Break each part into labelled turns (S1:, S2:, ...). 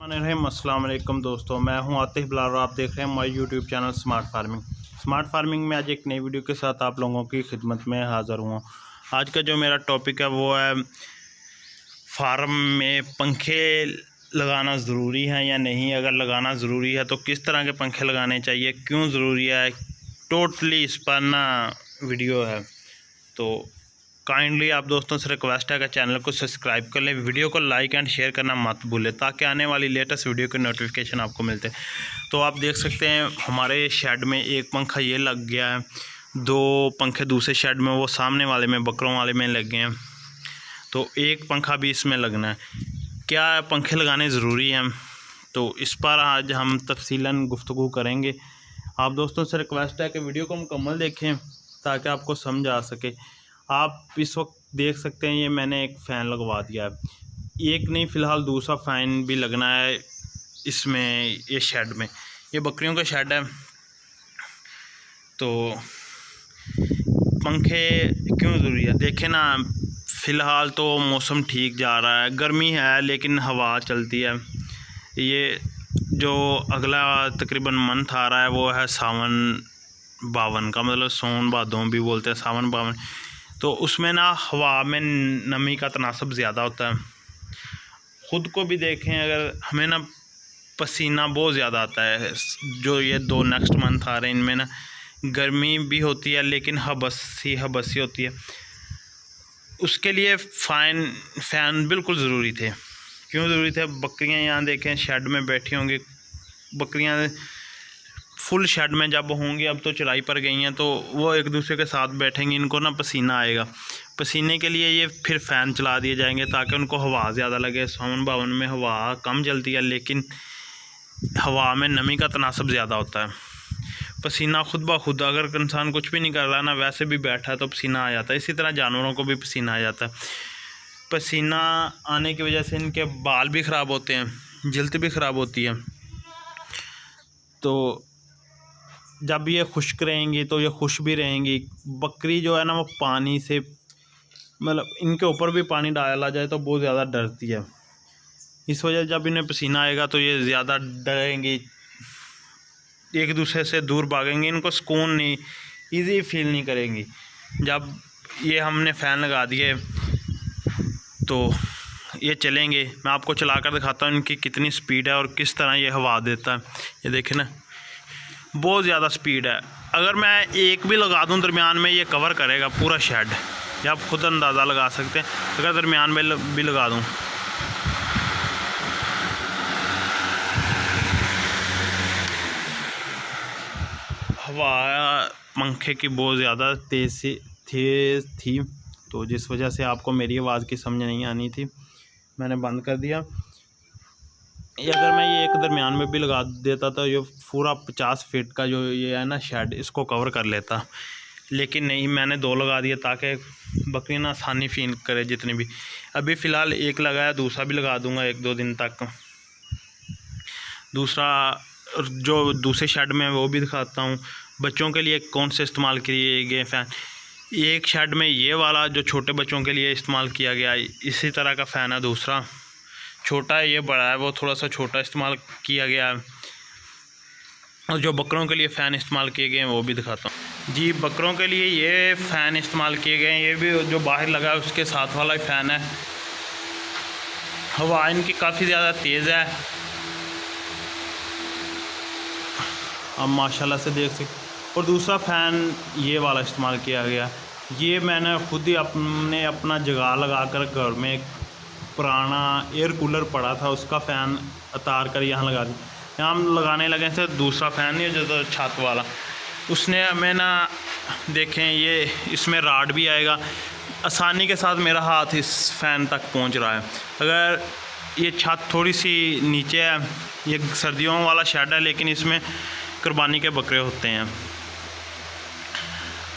S1: अस्सलाम वालेकुम दोस्तों, मैं हूं आतिफ बिलाल और आप देख रहे हैं my YouTube channel smart farming. Smart farming में आज एक नई वीडियो के साथ आप लोगों की खिदमत में हाज़िर हुआ। आज का जो मेरा टॉपिक है वो है फार्म में पंखे लगाना ज़रूरी है या नहीं। अगर लगाना ज़रूरी है तो किस तरह के पंखे लगाने चाहिए, क्यों ज़रूरी है, टोटली इस पर ना वीडियो है। तो काइंडली आप दोस्तों से रिक्वेस्ट है कि चैनल को सब्सक्राइब कर लें, वीडियो को लाइक एंड शेयर करना मत भूलें ताकि आने वाली लेटेस्ट वीडियो के नोटिफिकेशन आपको मिलते हैं। तो आप देख सकते हैं हमारे शेड में एक पंखा ये लग गया है, दो पंखे दूसरे शेड में वो सामने वाले में बकरों वाले में लग गए हैं, तो एक पंखा भी इसमें लगना है। क्या पंखे लगाने ज़रूरी हैं, तो इस पर आज हम तफसीलन गुफ्तगू करेंगे। आप दोस्तों से रिक्वेस्ट है कि वीडियो को मुकम्मल देखें ताकि आपको समझ आ सके। आप इस वक्त देख सकते हैं ये मैंने एक फ़ैन लगवा दिया है, एक नहीं फ़िलहाल दूसरा फ़ैन भी लगना है इसमें। ये शेड में ये बकरियों का शेड है, तो पंखे क्यों ज़रूरी है देखें ना। फ़िलहाल तो मौसम ठीक जा रहा है, गर्मी है लेकिन हवा चलती है। ये जो अगला तकरीबन मंथ आ रहा है वो है सावन बावन का, मतलब सोन भादों भी बोलते हैं, सावन बावन। तो उसमें ना हवा में नमी का तनासब ज़्यादा होता है। ख़ुद को भी देखें, अगर हमें ना पसीना बहुत ज़्यादा आता है। जो ये दो नेक्स्ट मंथ आ रहे हैं इनमें ना गर्मी भी होती है लेकिन हबसी होती है। उसके लिए फ़ैन बिल्कुल ज़रूरी थे। क्यों ज़रूरी थे? बकरियां यहाँ देखें शेड में बैठी होंगी, बकरियां फुल शेड में जब होंगी, अब तो चराई पर गई हैं, तो वो एक दूसरे के साथ बैठेंगी, इनको ना पसीना आएगा। पसीने के लिए ये फिर फ़ैन चला दिए जाएंगे ताकि उनको हवा ज़्यादा लगे। सावन बावन में हवा कम चलती है लेकिन हवा में नमी का तनासब ज़्यादा होता है। पसीना खुद ब खुद, अगर इंसान कुछ भी नहीं कर रहा ना, वैसे भी बैठा है तो पसीना आ जाता है। इसी तरह जानवरों को भी पसीना आ जाता है। पसीना आने की वजह से इनके बाल भी ख़राब होते हैं, जल्द भी ख़राब होती है। तो जब ये खुश्क रहेंगी तो ये खुश भी रहेंगी। बकरी जो है ना वो पानी से, मतलब इनके ऊपर भी पानी डाला जाए तो बहुत ज़्यादा डरती है। इस वजह जब इन्हें पसीना आएगा तो ये ज़्यादा डरेंगी, एक दूसरे से दूर भागेंगी, इनको सुकून नहीं, इजी फील नहीं करेंगी। जब ये हमने फ़ैन लगा दिए तो ये चलेंगे। मैं आपको चला कर दिखाता हूँ इनकी कितनी स्पीड है और किस तरह ये हवा देता है। ये देखें ना, बहुत ज़्यादा स्पीड है। अगर मैं एक भी लगा दूं दरमियान में, ये कवर करेगा पूरा शेड। ये आप खुद अंदाज़ा लगा सकते हैं अगर दरमियान में भी लगा दूं। हवा पंखे की बहुत ज़्यादा तेज़ थी, तो जिस वजह से आपको मेरी आवाज़ की समझ नहीं आनी थी, मैंने बंद कर दिया। अगर मैं ये एक दरमियान में भी लगा देता तो ये पूरा 50 फीट का जो ये है ना शेड, इसको कवर कर लेता। लेकिन नहीं, मैंने दो लगा दिए ताकि बकरी ना आसानी फील करे जितनी भी। अभी फ़िलहाल एक लगाया, दूसरा भी लगा दूंगा एक दो दिन तक। दूसरा जो दूसरे शेड में वो भी दिखाता हूँ। बच्चों के लिए कौन से इस्तेमाल किए गए फ़ैन, एक शेड में ये वाला जो छोटे बच्चों के लिए इस्तेमाल किया गया, इसी तरह का फ़ैन है। दूसरा छोटा है, ये बड़ा है, वो थोड़ा सा छोटा इस्तेमाल किया गया है। और जो बकरों के लिए फ़ैन इस्तेमाल किए गए हैं वो भी दिखाता हूँ जी। बकरों के लिए ये फ़ैन इस्तेमाल किए गए हैं, ये भी जो बाहर लगा है उसके साथ वाला फ़ैन है। हवा इनकी काफ़ी ज़्यादा तेज़ है, अब माशाल्लाह से देख सकते। और दूसरा फ़ैन ये वाला इस्तेमाल किया गया, ये मैंने खुद ही अपना जगह लगा कर घर में पुराना एयर कूलर पड़ा था, उसका फ़ैन उतार कर यहाँ लगा दिया। यहाँ हम लगाने लगे थे दूसरा फ़ैन, ये जो छत वाला, उसने हमें ना देखें ये इसमें राड भी आएगा। आसानी के साथ मेरा हाथ इस फ़ैन तक पहुँच रहा है। अगर ये छत थोड़ी सी नीचे है, ये सर्दियों वाला शेड है लेकिन इसमें कुर्बानी के बकरे होते हैं,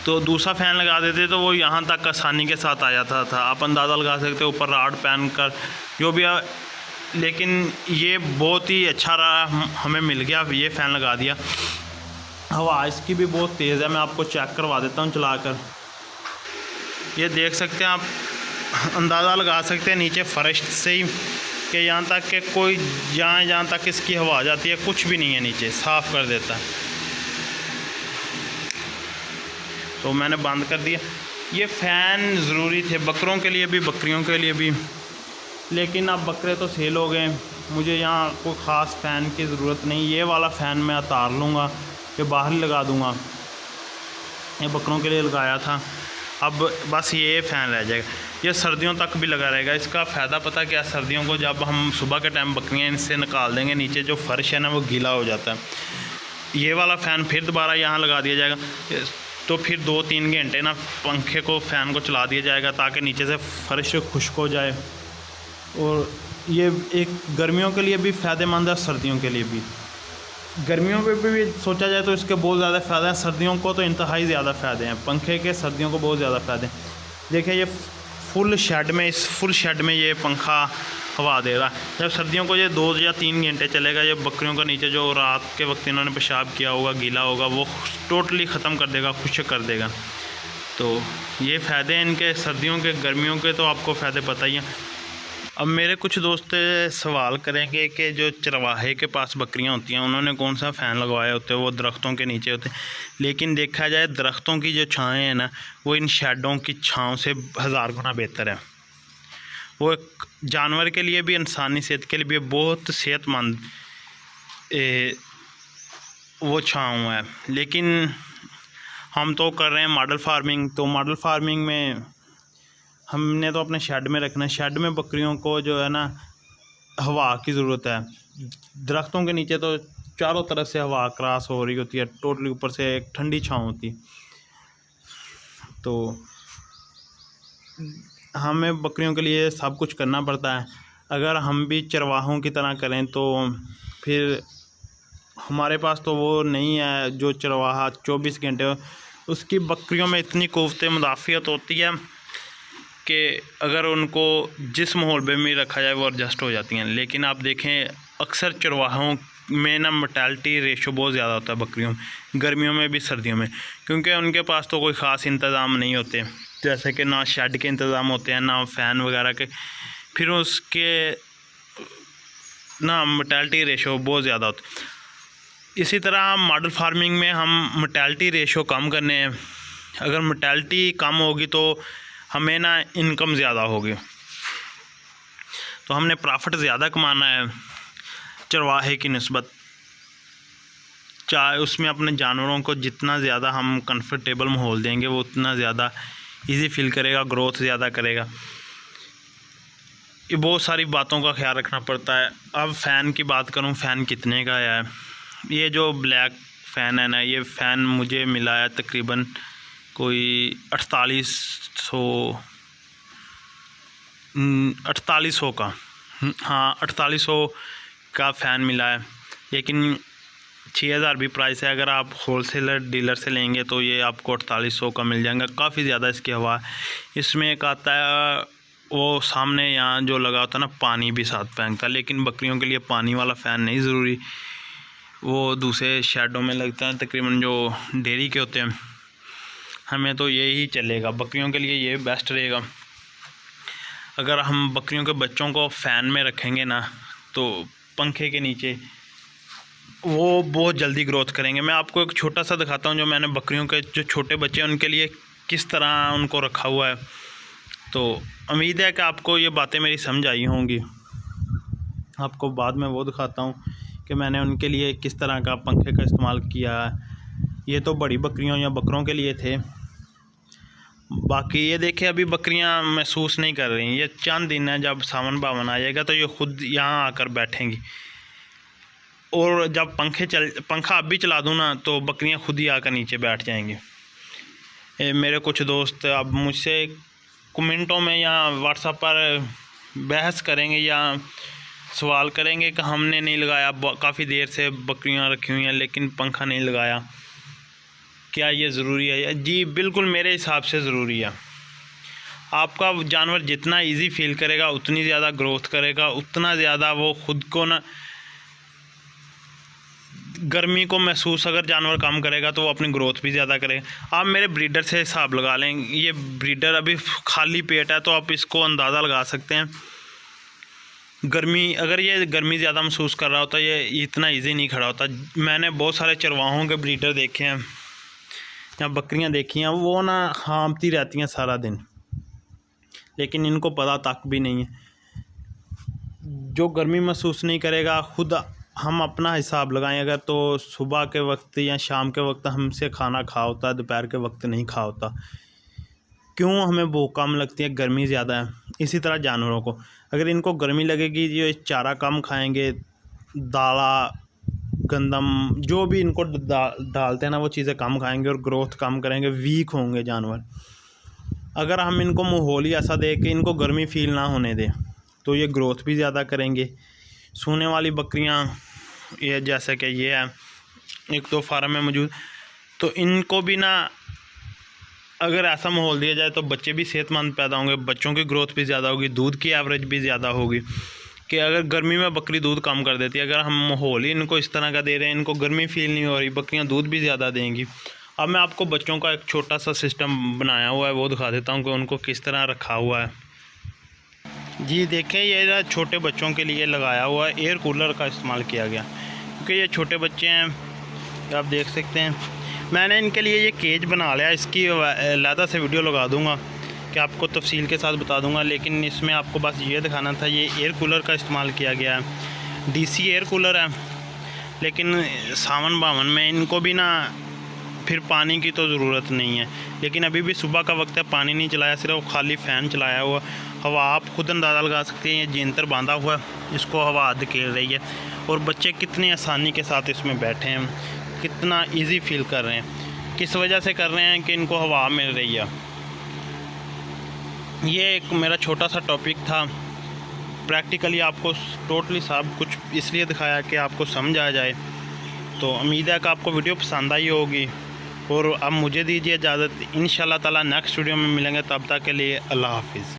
S1: तो दूसरा फ़ैन लगा देते तो वो यहाँ तक आसानी के साथ आ जाता था। आप अंदाज़ा लगा सकते हो, ऊपर राड पहन कर जो भी लेकिन ये बहुत ही अच्छा रहा, हमें मिल गया, ये फ़ैन लगा दिया। हवा इसकी भी बहुत तेज़ है, मैं आपको चेक करवा देता हूँ चला कर। ये देख सकते हैं आप, अंदाज़ा लगा सकते हैं नीचे फ़र्श से ही कि यहाँ तक कि कोई जहाँ तक इसकी हवा जाती है कुछ भी नहीं है, नीचे साफ़ कर देता है। तो मैंने बंद कर दिया। ये फ़ैन ज़रूरी थे बकरों के लिए भी, बकरियों के लिए भी, लेकिन अब बकरे तो सेल हो गए, मुझे यहाँ कोई ख़ास फ़ैन की ज़रूरत नहीं। ये वाला फ़ैन मैं उतार लूँगा, ये बाहर ही लगा दूँगा, ये बकरों के लिए लगाया था। अब बस ये फ़ैन रह जाएगा, ये सर्दियों तक भी लगा रहेगा। इसका फ़ायदा पता क्या, सर्दियों को जब हम सुबह के टाइम बकरियाँ इनसे निकाल देंगे, नीचे जो फ़र्श है ना वो गीला हो जाता है। ये वाला फ़ैन फिर दोबारा यहाँ लगा दिया जाएगा, तो फिर 2-3 घंटे ना पंखे को, फ़ैन को चला दिया जाएगा ताकि नीचे से फ़र्श खुश्क हो जाए। और ये एक गर्मियों के लिए भी फ़ायदेमंद है, सर्दियों के लिए भी। गर्मियों पे भी सोचा जाए तो इसके बहुत ज़्यादा फ़ायदे हैं, सर्दियों को तो इंतहाई ज़्यादा फ़ायदे हैं पंखे के, सर्दियों को बहुत ज़्यादा फ़ायदे हैं। देखिए ये फुल शेड में, इस फुल शेड में ये पंखा हवा दे रहा है। जब सर्दियों को ये 2 या 3 घंटे चलेगा, ये बकरियों का नीचे जो रात के वक्त इन्होंने पेशाब किया होगा, गीला होगा, वो टोटली ख़त्म कर देगा, खुश्क कर देगा। तो ये फ़ायदे हैं इनके सर्दियों के। गर्मियों के तो आपको फ़ायदे पता ही हैं। अब मेरे कुछ दोस्त सवाल करेंगे कि जो चरवाहे के पास बकरियां होती हैं उन्होंने कौन सा फ़ैन लगवाए होते हैं, वो दरख्तों के नीचे होते हैं। लेकिन देखा जाए दरख्तों की जो छाएँ हैं ना, वो इन शेडों की छाँव से 1000 गुना बेहतर है। वो एक जानवर के लिए भी, इंसानी सेहत के लिए भी बहुत सेहतमंद वो छाँव है। लेकिन हम तो कर रहे हैं मॉडल फार्मिंग, तो मॉडल फार्मिंग में हमने तो अपने शेड में रखना है। शेड में बकरियों को जो है ना हवा की ज़रूरत है। दरख्तों के नीचे तो चारों तरफ से हवा क्रॉस हो रही होती है, टोटली ऊपर से एक ठंडी छाँव होती। तो हमें बकरियों के लिए सब कुछ करना पड़ता है। अगर हम भी चरवाहों की तरह करें तो फिर हमारे पास तो वो नहीं है जो चरवाहा 24 घंटे, उसकी बकरियों में इतनी क़ुव्वत मुदाफ़ियत होती है कि अगर उनको जिस माहौल में भी रखा जाए वो एडजस्ट हो जाती हैं। लेकिन आप देखें अक्सर चरवाहों में ना मोर्टेलिटी रेशो बहुत ज़्यादा होता है बकरियों में, गर्मियों में भी सर्दियों में, क्योंकि उनके पास तो कोई ख़ास इंतज़ाम नहीं होते, जैसे कि ना शेड के इंतज़ाम होते हैं, ना फ़ैन वगैरह के। फिर उसके ना मोर्टेलिटी रेशो बहुत ज़्यादा होती। इसी तरह मॉडल फार्मिंग में हम मोर्टेलिटी रेशो कम करने हैं। अगर मोर्टेलिटी कम होगी तो हमें ना इनकम ज़्यादा होगी, तो हमने प्रॉफिट ज़्यादा कमाना है चरवाहे की निस्बत। चाहे उसमें अपने जानवरों को जितना ज़्यादा हम कंफर्टेबल माहौल देंगे वो उतना ज़्यादा इजी फील करेगा, ग्रोथ ज़्यादा करेगा। ये बहुत सारी बातों का ख्याल रखना पड़ता है। अब फ़ैन की बात करूं, फ़ैन कितने का है। ये जो ब्लैक फ़ैन है ना, ये फ़ैन मुझे मिला है तकरीबन कोई 4800 का, हाँ 4800 का फ़ैन मिला है। लेकिन 6000 भी प्राइस है। अगर आप होलसेलर डीलर से लेंगे तो ये आपको 4800 का मिल जाएगा। काफ़ी ज़्यादा इसकी हवा। इसमें एक आता है वो सामने यहाँ जो लगा होता है ना, पानी भी साथ फेंकता है, लेकिन बकरियों के लिए पानी वाला फ़ैन नहीं ज़रूरी, वो दूसरे शेडों में लगता है तकरीबन जो डेयरी के होते हैं। हमें तो यही चलेगा, बकरियों के लिए ये बेस्ट रहेगा। अगर हम बकरियों के बच्चों को फ़ैन में रखेंगे ना तो पंखे के नीचे, वो बहुत जल्दी ग्रोथ करेंगे। मैं आपको एक छोटा सा दिखाता हूँ जो मैंने बकरियों के जो छोटे बच्चे हैं उनके लिए किस तरह उनको रखा हुआ है। तो उम्मीद है कि आपको ये बातें मेरी समझ आई होंगी। आपको बाद में वो दिखाता हूँ कि मैंने उनके लिए किस तरह का पंखे का इस्तेमाल किया है। ये तो बड़ी बकरियों या बकरों के लिए थे। बाकी ये देखिए अभी बकरियां महसूस नहीं कर रही। ये चंद दिन है, जब सावन भावन आ जाएगा तो ये खुद यहाँ आकर बैठेंगी। और जब पंखा अब भी चला दूँ ना तो बकरियां खुद ही आकर नीचे बैठ जाएंगी। मेरे कुछ दोस्त अब मुझसे कमेंटों में या व्हाट्सएप पर बहस करेंगे या सवाल करेंगे कि हमने नहीं लगाया, काफ़ी देर से बकरियां रखी हुई हैं लेकिन पंखा नहीं लगाया, क्या ये ज़रूरी है? जी बिल्कुल, मेरे हिसाब से ज़रूरी है। आपका जानवर जितना इजी फील करेगा उतनी ज़्यादा ग्रोथ करेगा, उतना ज़्यादा वो ख़ुद को ना गर्मी को महसूस अगर जानवर कम करेगा तो वो अपनी ग्रोथ भी ज़्यादा करेगा। आप मेरे ब्रीडर से हिसाब लगा लें, ये ब्रीडर अभी खाली पेट है तो आप इसको अंदाज़ा लगा सकते हैं। गर्मी, अगर ये गर्मी ज़्यादा महसूस कर रहा होता ये इतना इजी नहीं खड़ा होता। मैंने बहुत सारे चरवाहों के ब्रीडर देखे हैं या बकरियां देखी हैं, वो ना हाँफती रहती हैं सारा दिन, लेकिन इनको पता तक भी नहीं है। जो गर्मी महसूस नहीं करेगा, खुद हम अपना हिसाब लगाएं अगर, तो सुबह के वक्त या शाम के वक्त हमसे खाना खा होता है, दोपहर के वक्त नहीं खा होता। क्यों? हमें भूख कम लगती है, गर्मी ज़्यादा है। इसी तरह जानवरों को अगर इनको गर्मी लगेगी, ये चारा कम खाएंगे, दाला गंदम जो भी इनको डालते हैं ना, वो चीज़ें कम खाएंगे और ग्रोथ कम करेंगे, वीक होंगे जानवर। अगर हम इनको माहौल ही ऐसा दे कि इनको गर्मी फील ना होने दें, तो ये ग्रोथ भी ज़्यादा करेंगे। सोने वाली बकरियां, ये जैसे कि ये है, एक दो फार्म में मौजूद, तो इनको भी ना अगर ऐसा माहौल दिया जाए तो बच्चे भी सेहतमंद पैदा होंगे, बच्चों की ग्रोथ भी ज़्यादा होगी, दूध की एवरेज भी ज़्यादा होगी। कि अगर गर्मी में बकरी दूध कम कर देती है, अगर हम माहौल ही इनको इस तरह का दे रहे हैं, इनको गर्मी फील नहीं हो रही, बकरियां दूध भी ज़्यादा देंगी। अब मैं आपको बच्चों का एक छोटा सा सिस्टम बनाया हुआ है, वो दिखा देता हूँ कि उनको किस तरह रखा हुआ है। जी देखें, ये छोटे बच्चों के लिए लगाया हुआ है, एयर कूलर का इस्तेमाल किया गया, क्योंकि ये छोटे बच्चे हैं, आप देख सकते हैं। मैंने इनके लिए ये केज बना लिया, इसकी अलहदा से वीडियो लगा दूंगा कि आपको तफसील के साथ बता दूंगा, लेकिन इसमें आपको बस ये दिखाना था। ये एयर कूलर का इस्तेमाल किया गया है, डीसी एयर कूलर है, लेकिन सावन बावन में इनको भी ना फिर पानी की तो ज़रूरत नहीं है, लेकिन अभी भी सुबह का वक्त है, पानी नहीं चलाया, सिर्फ खाली फ़ैन चलाया हुआ। हवा आप खुद अंदाज़ा लगा सकते हैं, ये जेंतर बांधा हुआ है, इसको हवा धकेल रही है, और बच्चे कितनी आसानी के साथ इसमें बैठे हैं, कितना इजी फील कर रहे हैं। किस वजह से कर रहे हैं कि इनको हवा मिल रही है। ये एक मेरा छोटा सा टॉपिक था, प्रैक्टिकली आपको टोटली सब कुछ इसलिए दिखाया कि आपको समझ आ जाए। तो उम्मीद है कि आपको वीडियो पसंद आई होगी, और अब मुझे दीजिए इजाज़त। इंशाल्लाह ताला नेक्स्ट वीडियो में मिलेंगे, तब तक के लिए अल्लाह हाफिज़।